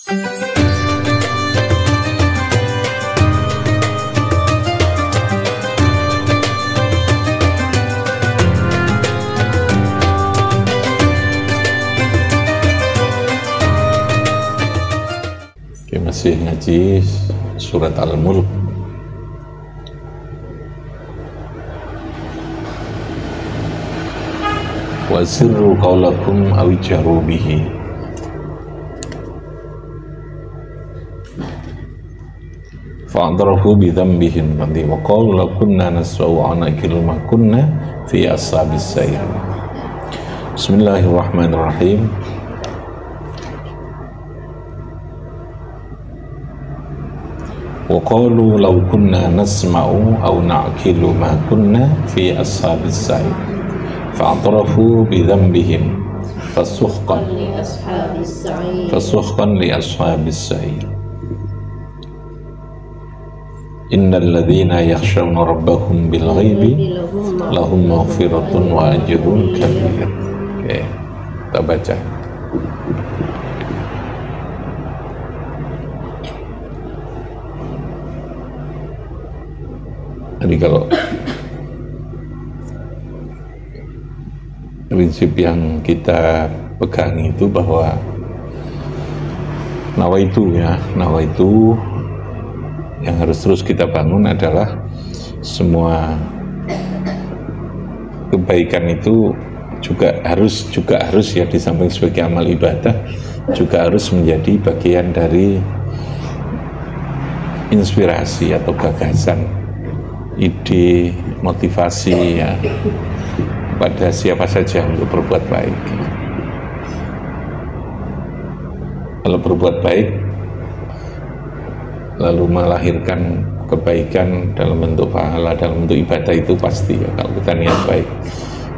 Masih ngaji surat Al-Mulk. Wa sirru qawlakum aw jaru bihi. Fa'tarafu bi dhanbihim wa qalu law kunna nasma'u wa na'qilu ma kunna fi ashabis sa'ir. Bismillahirrahmanirrahim. Wa qalu law kunna nasma'u aw na'qilu ma kunna fi ashabis sa'ir fa'tarafu bi dhanbihim fasuhqan li ashabis sa'ir. Innal ladzina yakhshawna rabbahum bil ghaibi lahum maghfiratun wa ajrun kabir. Oke, kita baca. Jadi kalau prinsip yang kita pegang itu bahwa nawaitu yang harus terus kita bangun adalah semua kebaikan itu juga harus ya, di samping sebagai amal ibadah juga harus menjadi bagian dari inspirasi atau gagasan, ide, motivasi ya pada siapa saja untuk berbuat baik. Kalau berbuat baik lalu melahirkan kebaikan dalam bentuk pahala, dalam bentuk ibadah, itu pasti ya kalau kita niat baik.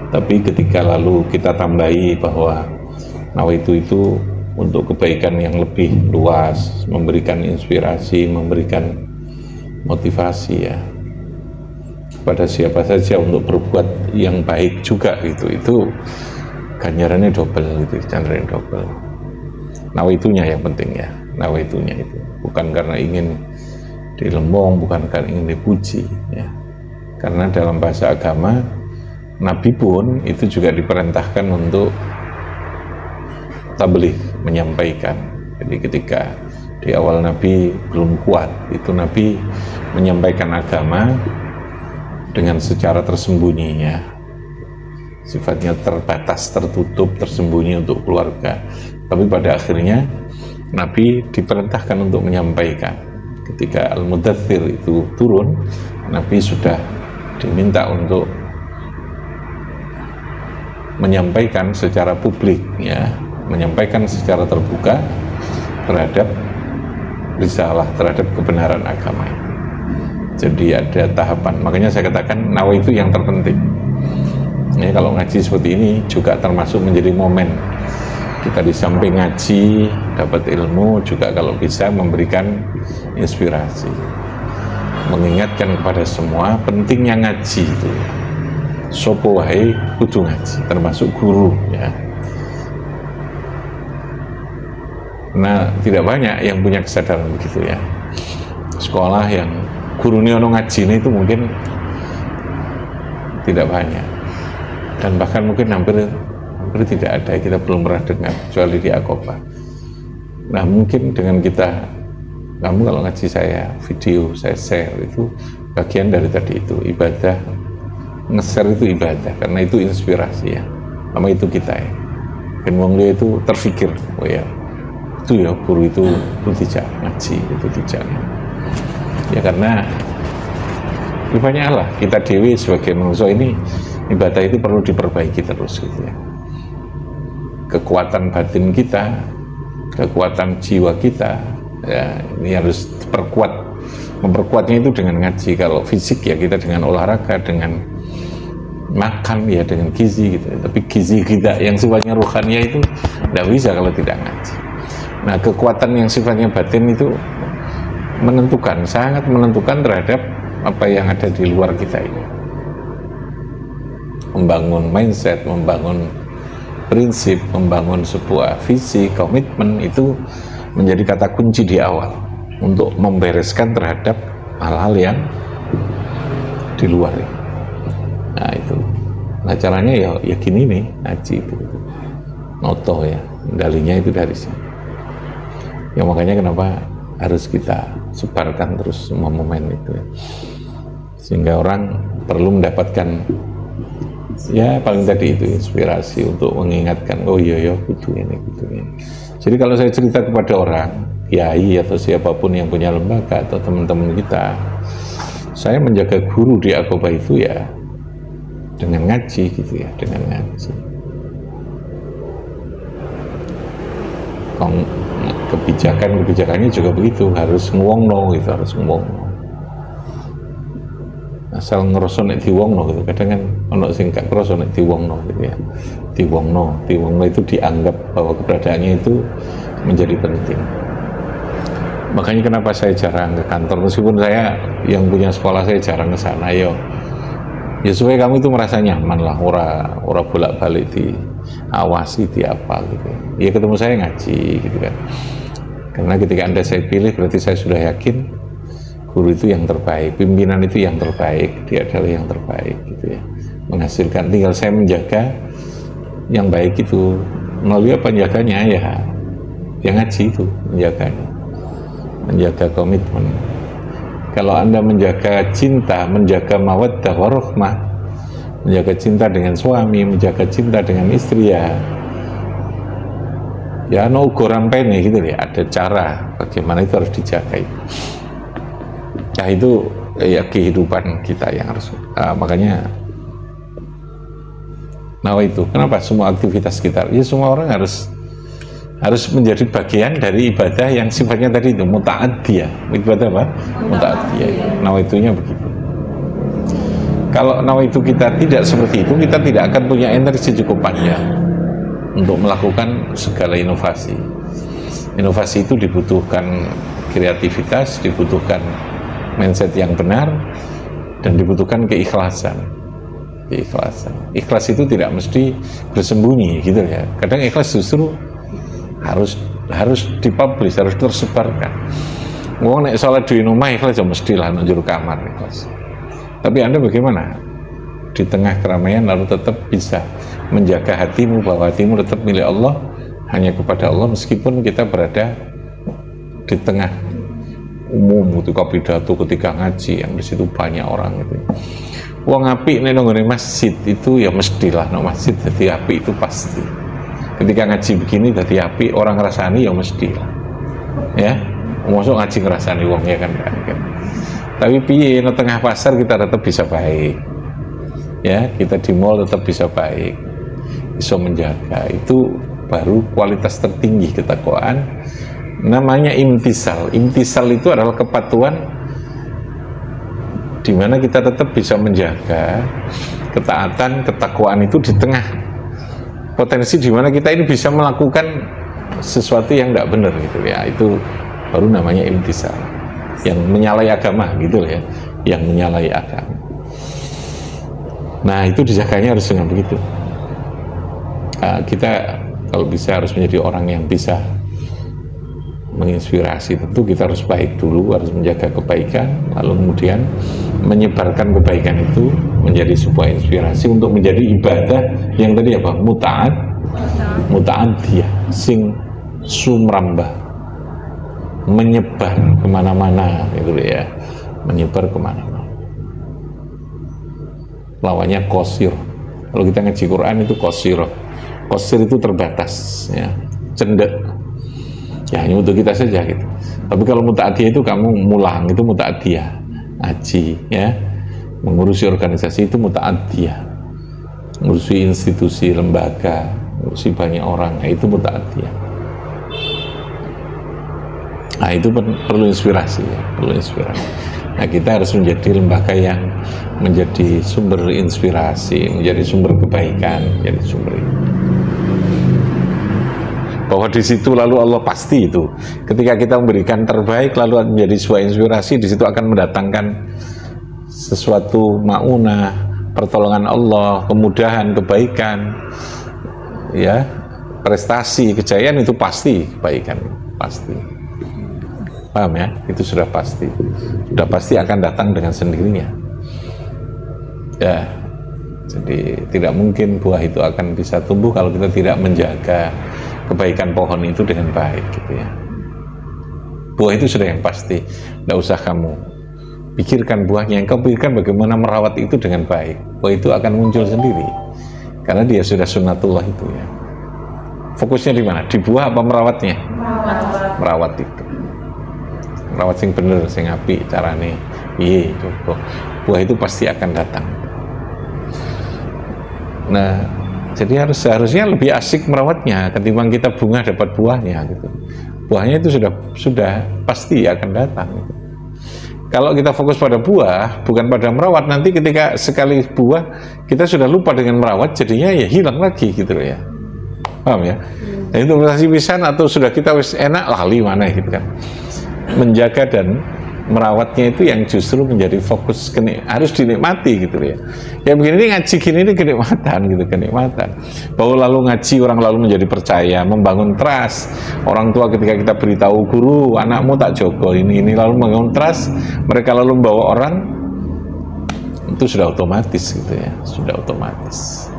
Tapi ketika lalu kita tambahi bahwa nawaitu itu untuk kebaikan yang lebih luas, memberikan inspirasi, memberikan motivasi ya pada siapa saja untuk berbuat yang baik juga, itu ganjarannya double, itu ganjarannya double. Nawaitunya yang penting ya, nawaitunya itu bukan karena ingin dilembong, bukan karena ingin dipuji ya. Karena dalam bahasa agama Nabi pun itu juga diperintahkan untuk tabligh, menyampaikan. Jadi ketika di awal Nabi belum kuat, itu Nabi menyampaikan agama dengan secara tersembunyi ya, sifatnya terbatas, tertutup, tersembunyi untuk keluarga. Tapi pada akhirnya Nabi diperintahkan untuk menyampaikan. Ketika Al-Mudaththir itu turun, Nabi sudah diminta untuk menyampaikan secara publik ya, menyampaikan secara terbuka terhadap risalah, terhadap kebenaran agama. Jadi ada tahapan, makanya saya katakan nawaitu yang terpenting. Ini kalau ngaji seperti ini juga termasuk menjadi momen kita di samping ngaji dapat ilmu, juga kalau bisa memberikan inspirasi, mengingatkan kepada semua pentingnya ngaji itu. Sopo wae kudu ngaji, termasuk guru ya. Nah, tidak banyak yang punya kesadaran begitu ya. Sekolah yang guru ono ngaji itu mungkin tidak banyak, dan bahkan mungkin hampir tidak ada, kita belum pernah dengar kecuali di Aqobah. Nah, mungkin dengan kamu kalau ngaji saya video, saya share, itu bagian dari tadi itu ibadah. Nge-share itu ibadah karena itu inspirasi ya, sama itu kita ya. Dan wong itu terfikir, oh ya itu ya guru itu tidak ngaji, itu tidak ya, karena banyak lah kita dewi sebagai manusia ini, ibadah itu perlu diperbaiki terus gitu ya. Kekuatan batin kita, kekuatan jiwa kita ya, ini harus diperkuat. Memperkuatnya itu dengan ngaji. Kalau fisik ya kita dengan olahraga, dengan makan ya, dengan gizi gitu. Tapi gizi kita yang sifatnya ruhania itu tidak bisa kalau tidak ngaji. Nah, kekuatan yang sifatnya batin itu menentukan, sangat menentukan terhadap apa yang ada di luar kita ini. Membangun mindset, membangun prinsip, membangun sebuah visi, komitmen, itu menjadi kata kunci di awal untuk membereskan terhadap hal-hal yang di luar ini. Nah itu, nah caranya ya gini nih, ngaji itu noto ya, dalinya itu dari sini. Ya makanya kenapa harus kita sebarkan terus semua momen itu ya. Sehingga orang perlu mendapatkan ya paling tadi itu inspirasi untuk mengingatkan, oh iya kudu ini. Jadi kalau saya cerita kepada orang, kiai atau siapapun yang punya lembaga atau teman-teman kita, saya menjaga guru di Aqobah itu ya dengan ngaji gitu ya, dengan ngaji. Kebijakannya juga begitu, harus nguwongno gitu, harus nguwongno. Asal ngerasa nek diwongno gitu, kadang kan ono sing gak ngerasa nek diwongno gitu ya. Diwongno itu dianggap bahwa keberadaannya itu menjadi penting. Makanya kenapa saya jarang ke kantor, meskipun saya yang punya sekolah saya jarang ke sana ya supaya kamu itu merasa nyaman lah, ora bolak-balik diawasi di apa gitu. Ya ketemu saya ngaji gitu kan. Karena ketika Anda saya pilih berarti saya sudah yakin guru itu yang terbaik, pimpinan itu yang terbaik, dia adalah yang terbaik gitu ya. Menghasilkan, tinggal saya menjaga yang baik itu melalui apa penjaganya ya yang ngaji itu, menjaga komitmen. Kalau Anda menjaga cinta, menjaga mawaddah warahmah, menjaga cinta dengan suami, menjaga cinta dengan istri ya no gorampene gitu ya, ada cara bagaimana itu harus dijaga itu. Ya itu ya kehidupan kita yang harus makanya itu kenapa semua aktivitas kita ya semua orang harus menjadi bagian dari ibadah yang sifatnya tadi itu muta'addiyah. Ibadah apa? Muta'addiyah. Nawaitunya begitu. Kalau nawaitu kita tidak seperti itu, kita tidak akan punya energi cukup panjang untuk melakukan segala inovasi. Inovasi itu dibutuhkan kreativitas, dibutuhkan mindset yang benar, dan dibutuhkan keikhlasan. Ikhlas itu tidak mesti bersembunyi gitu ya. Kadang ikhlas justru harus dipublish, harus tersebarkan. Wong nek salat di rumah ikhlas ya mestilah nang jero kamar ikhlas. Tapi Anda bagaimana? Di tengah keramaian lalu tetap bisa menjaga hatimu bahwa hatimu tetap milik Allah, hanya kepada Allah meskipun kita berada di tengah umum ketika pidato, ketika ngaji yang di situ banyak orang itu. Wong apik nek nang masjid itu ya mestilah nang masjid dadi apik itu pasti. Ketika ngaji begini dadi apik orang ngrasani ya mestilah. Ya, mosok ngaji ngrasani wong ya kan. Tapi piye nang tengah pasar kita tetap bisa baik. Ya, kita di mall tetap bisa baik. Bisa menjaga itu baru kualitas tertinggi ketakwaan. Namanya imtisal. Imtisal itu adalah kepatuhan di mana kita tetap bisa menjaga ketaatan, ketakwaan itu di tengah potensi di mana kita ini bisa melakukan sesuatu yang tidak benar gitu ya. Itu baru namanya imtisal. Yang menyalahi agama gitu ya, yang menyalahi agama. Nah, itu dijaganya harus dengan begitu. Kita kalau bisa harus menjadi orang yang bisa menginspirasi. Tentu kita harus baik dulu, harus menjaga kebaikan, lalu kemudian menyebarkan kebaikan itu menjadi sebuah inspirasi untuk menjadi ibadah yang tadi apa? Muta'addiyah, sing sumrambah, menyebar kemana-mana gitu ya, menyebar kemana-mana. Lawannya qasir. Kalau kita ngaji Quran itu qasir itu terbatas ya, cendek ya, hanya untuk kita saja gitu. Tapi kalau muta'addiyah itu kamu mulang, itu muta'addiyah, ngaji ya, mengurusi organisasi itu muta'addiyah, mengurusi institusi, lembaga, mengurusi banyak orang, ya, itu muta'addiyah. Nah itu perlu inspirasi ya, perlu inspirasi. Nah kita harus menjadi lembaga yang menjadi sumber inspirasi, menjadi sumber kebaikan, menjadi sumber bahwa di situ lalu Allah pasti itu ketika kita memberikan terbaik lalu menjadi sebuah inspirasi, di situ akan mendatangkan sesuatu maunah, pertolongan Allah, kemudahan, kebaikan ya, prestasi, kejayaan itu pasti kebaikan. pasti. Paham ya? Itu sudah pasti akan datang dengan sendirinya ya. Jadi tidak mungkin buah itu akan bisa tumbuh kalau kita tidak menjaga kebaikan pohon itu dengan baik gitu ya. Buah itu sudah yang pasti, tidak usah kamu pikirkan buahnya, yang kamu pikirkan bagaimana merawat itu dengan baik. Buah itu akan muncul sendiri karena dia sudah sunnatullah itu ya. Fokusnya di mana? Di buah apa merawatnya? Merawat itu, merawat sing bener, sing apik carane. Iya, buah itu pasti akan datang. Nah, jadi seharusnya lebih asik merawatnya ketimbang kita bunga dapat buahnya gitu. Buahnya itu sudah pasti akan datang gitu. Kalau kita fokus pada buah bukan pada merawat, nanti ketika sekali buah kita sudah lupa dengan merawat, jadinya ya hilang lagi gitu ya. Paham ya? Nah, itu investasi pisan atau sudah kita wis enak lali mana gitu kan. Menjaga dan merawatnya itu yang justru menjadi fokus, harus dinikmati gitu ya. Ya begini ini ngaji gini ini kenikmatan gitu, kenikmatan. Bahwa lalu ngaji orang lalu menjadi percaya, membangun trust. Orang tua ketika kita beritahu guru, anakmu tak jogo ini lalu membangun trust, mereka lalu membawa orang, itu sudah otomatis gitu ya, sudah otomatis.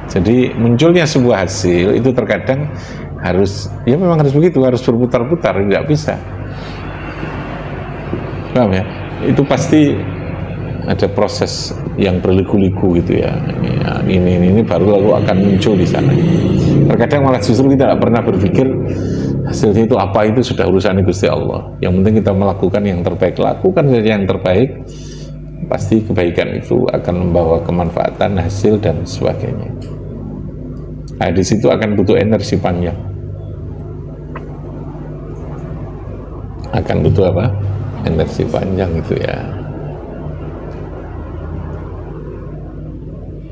Jadi munculnya sebuah hasil itu terkadang harus, ya memang harus begitu, harus berputar-putar, tidak bisa. Paham ya? Itu pasti ada proses yang berliku-liku gitu ya. Ini baru lalu akan muncul di sana. Terkadang malah justru kita tidak pernah berpikir hasilnya itu apa, itu sudah urusan Gusti Allah. Yang penting kita melakukan yang terbaik, lakukan saja yang terbaik. Pasti kebaikan itu akan membawa kemanfaatan, hasil dan sebagainya. Nah, di situ akan butuh energi panjang. Akan butuh apa? Energi panjang itu ya.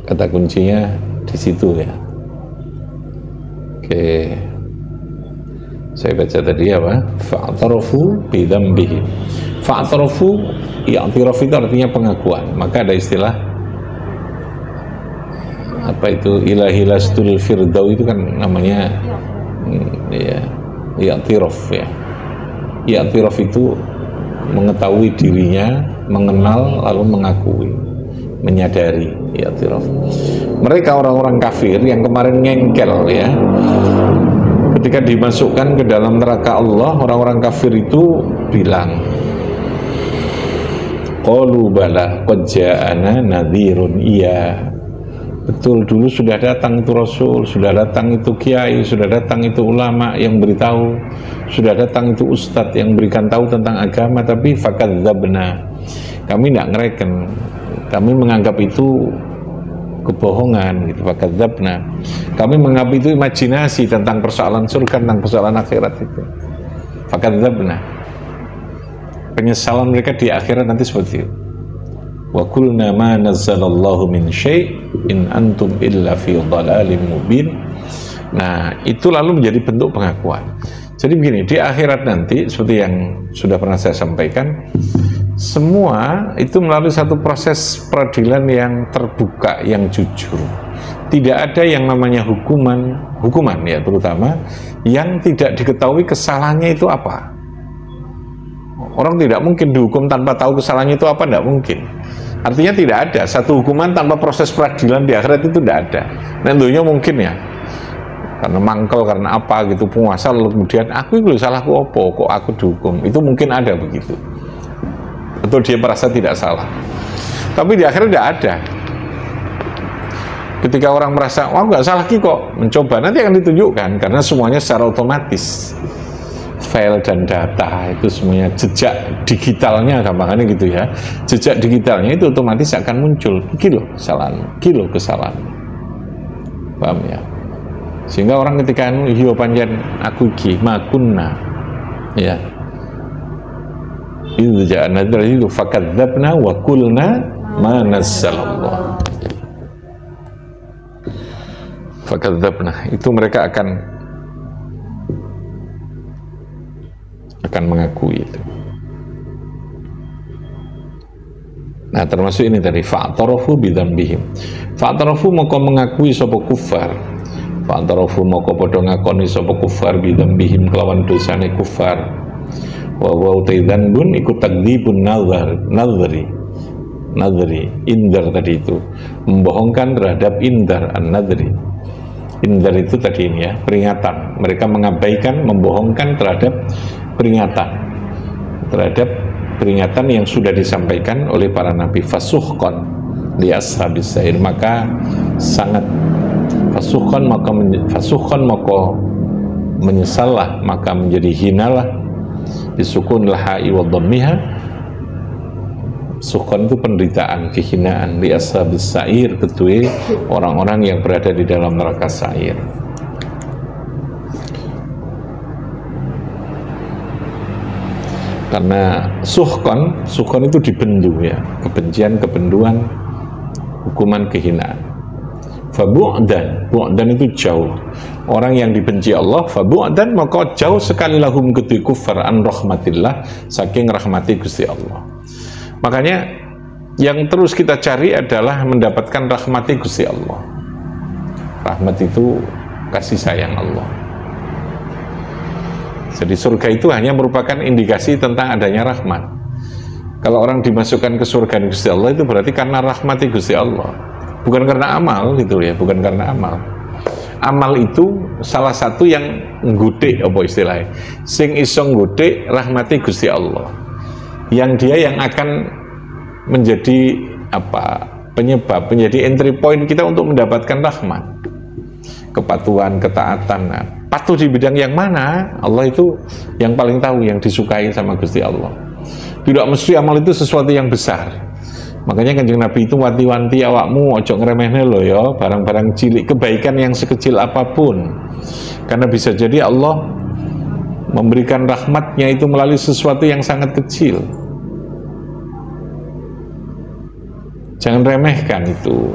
Kata kuncinya di situ ya. Oke. Saya baca tadi apa? Fa'tarafu bidzambihi. Fa'tarafu, i'tiraf itu artinya pengakuan. Maka ada istilah apa itu, ilahi lastul firdau itu kan namanya ya, i'tiraf ya. I'tiraf itu mengetahui dirinya, mengenal lalu mengakui, menyadari, i'tiraf. Mereka orang-orang kafir yang kemarin ngengkel ya, ketika dimasukkan ke dalam neraka Allah, orang-orang kafir itu bilang, qalu bala qad ja'ana nadhirun, iya betul dulu sudah datang itu Rasul, sudah datang itu kiai, sudah datang itu ulama yang beritahu, sudah datang itu ustadz yang berikan tahu tentang agama, tapi fakadzabna, kami tidak ngereken, kami menganggap itu kebohongan gitu, fakadzabna, kami menganggap itu imajinasi tentang persoalan surga, tentang persoalan akhirat itu, fakadzabna. Penyesalan mereka di akhirat nanti seperti itu. Wa qulna ma nazzalallahu min syai' in antum illa fi dhalalin mubin. Nah, itu lalu menjadi bentuk pengakuan. Jadi begini, di akhirat nanti seperti yang sudah pernah saya sampaikan, semua itu melalui satu proses peradilan yang terbuka, yang jujur. Tidak ada yang namanya hukuman ya, terutama yang tidak diketahui kesalahannya itu apa. Orang tidak mungkin dihukum tanpa tahu kesalahannya itu apa, tidak mungkin. Artinya tidak ada satu hukuman tanpa proses peradilan di akhirat, itu tidak ada. Tentunya mungkin ya, karena mangkel, karena apa gitu, penguasa lalu kemudian aku itu salahku apa kok aku dihukum, itu mungkin ada begitu. Betul, dia merasa tidak salah. Tapi di akhirat tidak ada. Ketika orang merasa wah nggak salah kok, mencoba, nanti akan ditunjukkan karena semuanya secara otomatis. File dan data itu semuanya, jejak digitalnya gampangannya gitu ya, jejak digitalnya itu otomatis akan muncul kilo kesalahan, paham ya? Sehingga orang ketika hiyo panjang aku ki makunna ya, itu jangan dari itu fakadzabna wa qulna ma nazzalallah, fakadzabna itu mereka akan mengakui itu. Nah, termasuk ini tadi fa'tarafu bidzambihim. Fa'tarafu maka mengakui sapa kufar fa antarafu moko padha ngakoni sapa kufar bidzambihim kelawan dosane kufar wa wa taidzanbun iku takdzibun nadri indar tadi itu membohongkan terhadap indar an-nadri. Indar itu tadi ini ya, peringatan. Mereka mengabaikan, membohongkan terhadap peringatan yang sudah disampaikan oleh para nabi. Fasuhqan li ashabis sa'ir, maka sangat fasuhqan maka menyesallah, maka menjadi hinalah bisukun laha'i wa dhammiha. Sukhon itu penderitaan, kehinaan li ashabis sa'ir, ketui orang-orang yang berada di dalam neraka sa'ir. Karena sukhon itu dibendu ya, kebencian, kebenduan, hukuman, kehinaan. Bu'dan itu jauh. Orang yang dibenci Allah, fabu'dan maka jauh sekali lahum ketui kufar an rahmatillah, saking rahmati Gusti Allah. Makanya yang terus kita cari adalah mendapatkan rahmati Gusti Allah. Rahmat itu kasih sayang Allah. Jadi surga itu hanya merupakan indikasi tentang adanya rahmat. Kalau orang dimasukkan ke surga Gusti Allah itu berarti karena rahmati Gusti Allah, bukan karena amal gitu ya, bukan karena amal. Amal itu salah satu yang nggudik apa istilahnya, sing iso nggudik rahmati Gusti Allah. Yang dia yang akan menjadi penyebab, menjadi entry point kita untuk mendapatkan rahmat, kepatuhan, ketaatan. Nah, patuh di bidang yang mana, Allah itu yang paling tahu, yang disukai sama Gusti Allah. Tidak mesti amal itu sesuatu yang besar. Makanya Kanjeng Nabi itu wanti-wanti awakmu ojo ngremehne lho ya, barang-barang cilik, kebaikan yang sekecil apapun. Karena bisa jadi Allah memberikan rahmatnya itu melalui sesuatu yang sangat kecil. Jangan remehkan itu,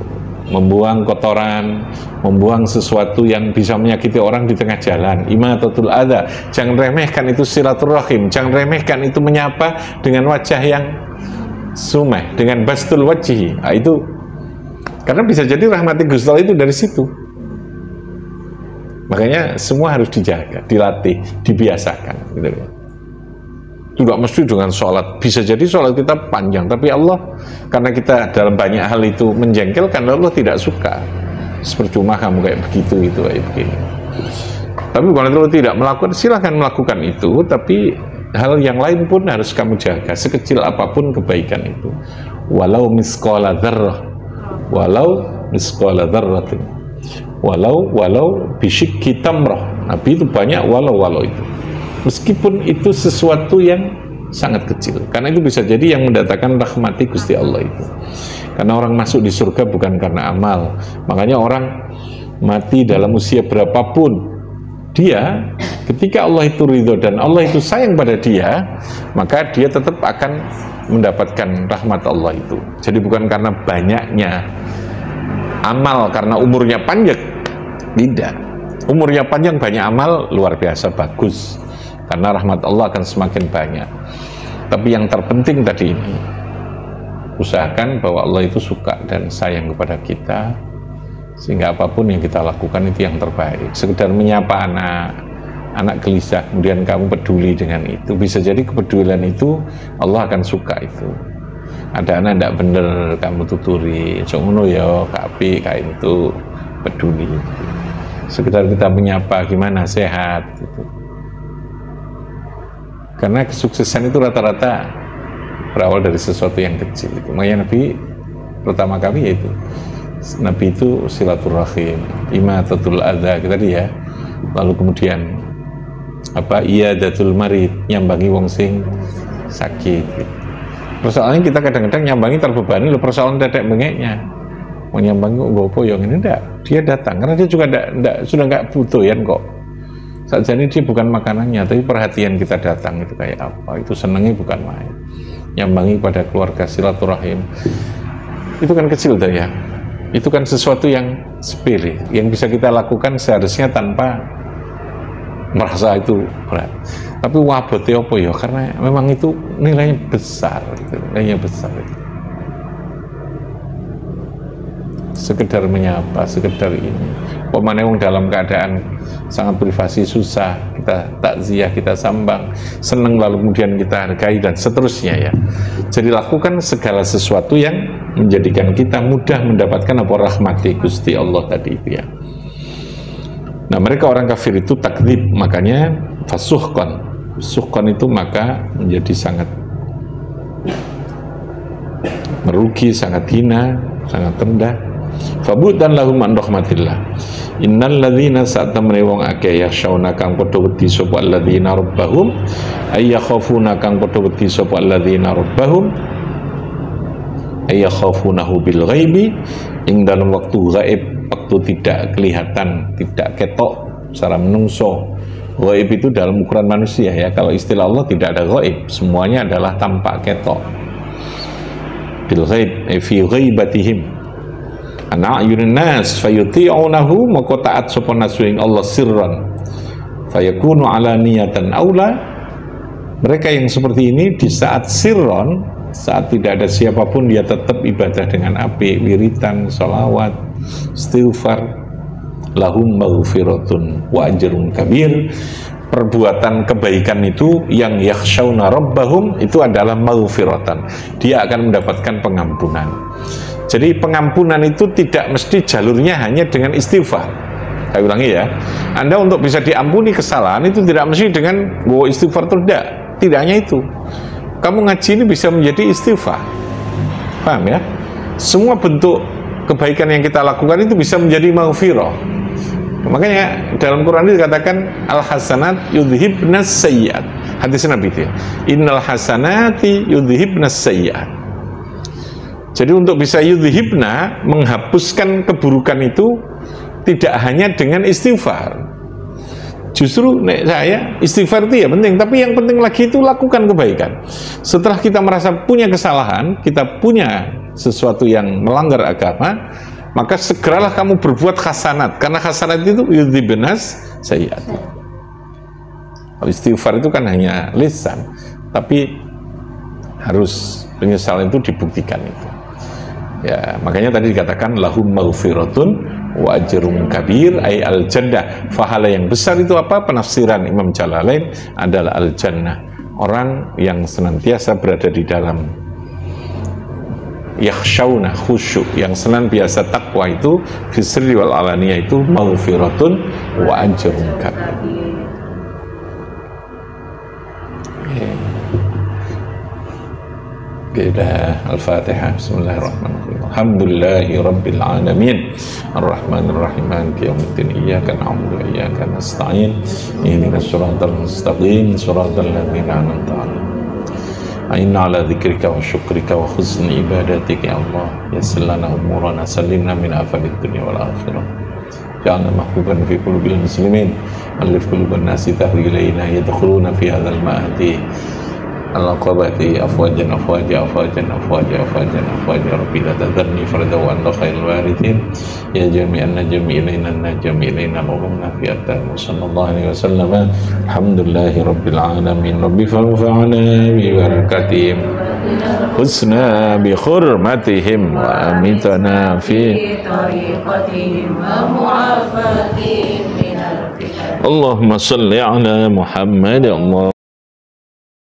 membuang kotoran, membuang sesuatu yang bisa menyakiti orang di tengah jalan, imatatul adza. Jangan remehkan itu silaturahim, jangan remehkan itu menyapa dengan wajah yang sumeh, dengan bastul wajhi. Nah, itu karena bisa jadi rahmati Gusti Allah itu dari situ. Makanya semua harus dijaga, dilatih, dibiasakan gitu ya. Tidak mesti dengan sholat, bisa jadi sholat kita panjang, tapi Allah, karena kita dalam banyak hal itu menjengkelkan, Allah tidak suka. Percuma kamu kayak begitu, itu kayak begini. Tapi bukan itu tidak melakukan, silahkan melakukan itu, tapi hal yang lain pun harus kamu jaga, sekecil apapun kebaikan itu. Walau misqala dzarrah, walau misqala dzarratin, walau bisyikki tamrah. Nabi itu banyak walau itu. Meskipun itu sesuatu yang sangat kecil, karena itu bisa jadi yang mendatangkan rahmati Gusti Allah itu. Karena orang masuk di surga bukan karena amal. Makanya orang mati dalam usia berapapun, dia ketika Allah itu ridho dan Allah itu sayang pada dia, maka dia tetap akan mendapatkan rahmat Allah itu. Jadi bukan karena banyaknya amal, karena umurnya panjang, tidak. Umurnya panjang, banyak amal, luar biasa, bagus. Karena rahmat Allah akan semakin banyak. Tapi yang terpenting tadi ini, usahakan bahwa Allah itu suka dan sayang kepada kita, sehingga apapun yang kita lakukan itu yang terbaik. Sekedar menyapa anak gelisah, kemudian kamu peduli dengan itu, bisa jadi kepedulian itu Allah akan suka itu. Ada anak tidak benar, kamu tuturi, ngono ya, kapi, kain itu peduli. Sekedar kita menyapa, gimana, sehat gitu. Karena kesuksesan itu rata-rata berawal dari sesuatu yang kecil. Makanya Nabi pertama kali yaitu Nabi itu silaturahim, imatatul adza tadi ya. Lalu kemudian iyadatul marid, nyambangi wong sing sakit. Persoalannya kita kadang-kadang nyambangi terbebani, persoalan dadek bengeknya. Mau nyambangi gopo yang ini enggak, dia datang karena dia juga sudah enggak butuh ya kok. Saat ini dia bukan makanannya, tapi perhatian kita datang itu kayak apa, itu senangnya bukan main. Nyambangi pada keluarga, silaturahim, itu kan kecil tuh ya. Itu kan sesuatu yang sepele, yang bisa kita lakukan seharusnya tanpa merasa itu berat. Tapi wabote apa ya, karena memang itu nilainya besar, gitu. Nilainya besar itu. Sekedar menyapa, sekedar ini. Pemane wong dalam keadaan sangat privasi susah, kita takziah, kita sambang, seneng lalu kemudian kita hargai dan seterusnya ya. Jadi lakukan segala sesuatu yang menjadikan kita mudah mendapatkan apa rahmati Gusti Allah tadi itu ya. Nah mereka orang kafir itu takdzib, makanya fasuhqan. Suhqan itu maka menjadi sangat merugi, sangat hina, sangat rendah. Fabudan lahum an rahmatillah. Innal ladzina sa'tamri wong akeh yakhshawna kang padha wedi sapa alladzina rabbahum ay yakhafuna kang padha wedi sapa alladzina rabbahum ay yakhafunahu bil ghaibi ing dalam waktu gaib, waktu tidak kelihatan, tidak ketok secara menungso. Gaib itu dalam ukuran manusia ya, kalau istilah Allah tidak ada gaib, semuanya adalah tampak ketok. Bil ghaib fi ghaibatihim ana ayunan nas fayuti'unahu maka taat sapa nasu ing Allah sirran fayakunu ala niyatan aula. Mereka yang seperti ini di saat sirron, saat tidak ada siapapun dia tetap ibadah dengan apik, wiritan, sholawat, istighfar, lahum maghfiratun wa ajrun kabir. Perbuatan kebaikan itu yang yakhshawna rabbahum itu adalah maghfiratan, dia akan mendapatkan pengampunan. Jadi pengampunan itu tidak mesti jalurnya hanya dengan istighfar. Saya ulangi ya, Anda untuk bisa diampuni kesalahan itu tidak mesti dengan bawa istighfar itu tidak hanya itu. Kamu ngaji ini bisa menjadi istighfar, paham ya? Semua bentuk kebaikan yang kita lakukan itu bisa menjadi maghfirah. Makanya dalam Quran dikatakan al-hasanat yudhibnas sayyi'at. Hadis Nabi itu ya, innal hasanati yudhibnas sayyi'at. Jadi untuk bisa yudhibna, menghapuskan keburukan itu tidak hanya dengan istighfar. Justru saya istighfar itu ya penting, tapi yang penting lagi itu lakukan kebaikan. Setelah kita merasa punya kesalahan, kita punya sesuatu yang melanggar agama, maka segeralah kamu berbuat hasanat, karena hasanat itu yudhibnas sayyi'at. Istighfar itu kan hanya lisan, tapi harus penyesalan itu dibuktikan itu. Ya, makanya tadi dikatakan lahum maghfiratun wa ajrun kabir ay al jannah. Pahala yang besar itu apa? Penafsiran Imam Jalalain adalah al jannah. Orang yang senantiasa berada di dalam yakhshawna khusyuk, yang senantiasa takwa itu fisri wal alaniyah itu maghfiratun wa ajrun kabir. Al-Fatihah. Bismillahirrahmanirrahim. Alhamdulillahi rabbil alamin. Ar-Rahmanir Rahim. Maliki yaumiddin. Iyyaka na'budu wa iyyaka nasta'in. Ihdinas siratal mustaqim. Siratal ladzina an'amta 'alaihim. Inna ala dzikrika wa syukrika wa husni ibadatika ya Allah. Yassir lana umurana, sallimna min afadid dunya wal akhirah. Ja'alna mahbuban fi qulubil muslimin. Alif quluban nasi tahwi ilaina yadkhuluna fi hadzal ma'hadi. Al-Qawati afwajan afwaja afwajan afwaja afwajan afwaja Rabbi la tadharni farda wa anta khairul warithin ya jami'an najmi ilaina najmi ilaina al-umma fi atam sallallahu alaihi wasallam. Alhamdulillahi rabbil alamin. Rabbi fanfa'na bi barakatihim husna bi hurmatihim wa amitana fi tariqatihim wa mu'afatihim min al-fitan. Allahumma salli ala Muhammad. Allah